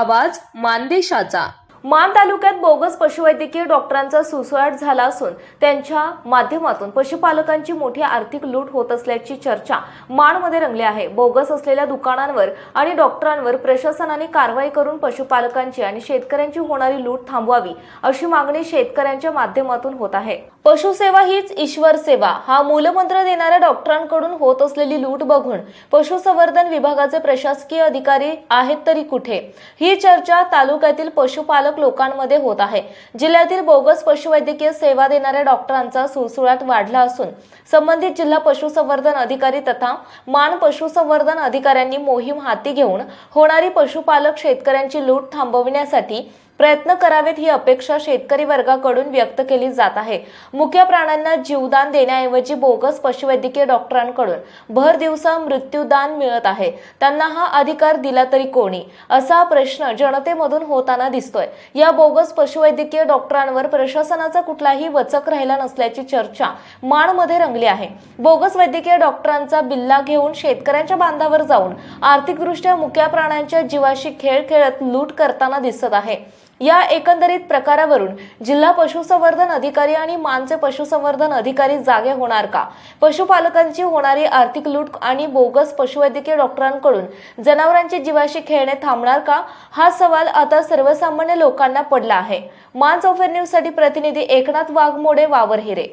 आवाज मानदेशाचा। मान तालुक्यात बोगस पशुवैद्यकीय डॉक्टरांचा सुळसुळाट झाला असून त्यांच्या माध्यमातून पशुपालकांची मोठी आर्थिक लूट होत असल्याची चर्चा माणमध्ये रंगली आहे। बोगस असलेल्या दुकानांवर आणि डॉक्टरांवर प्रशासनाने कारवाई करून पशुपालकांची आणि शेतकऱ्यांची होणारी लूट थांबवावी अशी मागणी शेतकऱ्यांच्या माध्यमातून होत आहे। पशुसेवा हीच ईश्वर सेवा हा मूलमंत्र देणाऱ्या डॉक्टरांकडून होत असलेली लूट बघून पशुसंवर्धन विभागाचे प्रशासकीय अधिकारी आहेत तरी कुठे, ही चर्चा तालुक्यातील पशुपालक लोकांमध्ये होत आहे। जिल्ह्यातील बोगस पशुवैद्यकीय सेवा देणाऱ्या डॉक्टरांचा सुळसुळाट वाढला असून संबंधित जिल्हा पशुसंवर्धन अधिकारी तथा मान पशुसंवर्धन अधिकाऱ्यांनी मोहीम हाती घेऊन होणारी पशुपालक शेतकऱ्यांची लूट थांबविण्यासाठी प्रयत्न करावेत ही अपेक्षा शेतकरी वर्गाकडून व्यक्त केली जात आहे। मुख्य प्राण्यांना जीवदान देण्याऐवजी बोगस पशुवैद्यकीय डॉक्टरांकडून भर दिवसा मृत्यूदान मिळत आहे। त्यांना हा अधिकार दिला तरी कोणी, असा प्रश्न जनतेमधून होताना दिसतोय। या बोगस पशुवैद्यकीय डॉक्टरांवर प्रशासनाचा कुठलाही वचक राहिला नसल्याची चर्चा माणमध्ये रंगली आहे। बोगस वैद्यकीय डॉक्टरांचा बिल्ला घेऊन शेतकऱ्यांच्या बांधावर जाऊन आर्थिकदृष्ट्या मुक्या प्राण्यांच्या जीवाशी खेळ खेळत लूट करताना दिसत आहे। या एकंदरीत प्रकारावरून जिल्हा पशुसंवर्धन अधिकारी आणि मानचे पशुसंवर्धन अधिकारी जागे होणार का? पशुपालकांची होणारी आर्थिक लूट आणि बोगस पशुवैद्यकीय डॉक्टरांकडून जनावरांच्या जीवाशी खेळणे थांबणार का? हा सवाल आता सर्वसामान्य लोकांना पडला आहे। मान चौफेर न्यूज साठी प्रतिनिधी एकनाथ वाघमोडे, वावरहिरे।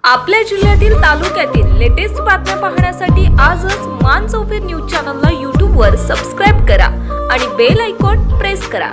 आपल्या जिल्ह्यातील तालुक्यातील लेटेस्ट बातम्या पाहण्यासाठी आजच मान चौफेर न्यूज चॅनलला YouTube वर सबस्क्राइब करा आणि बेल आयकॉन प्रेस करा।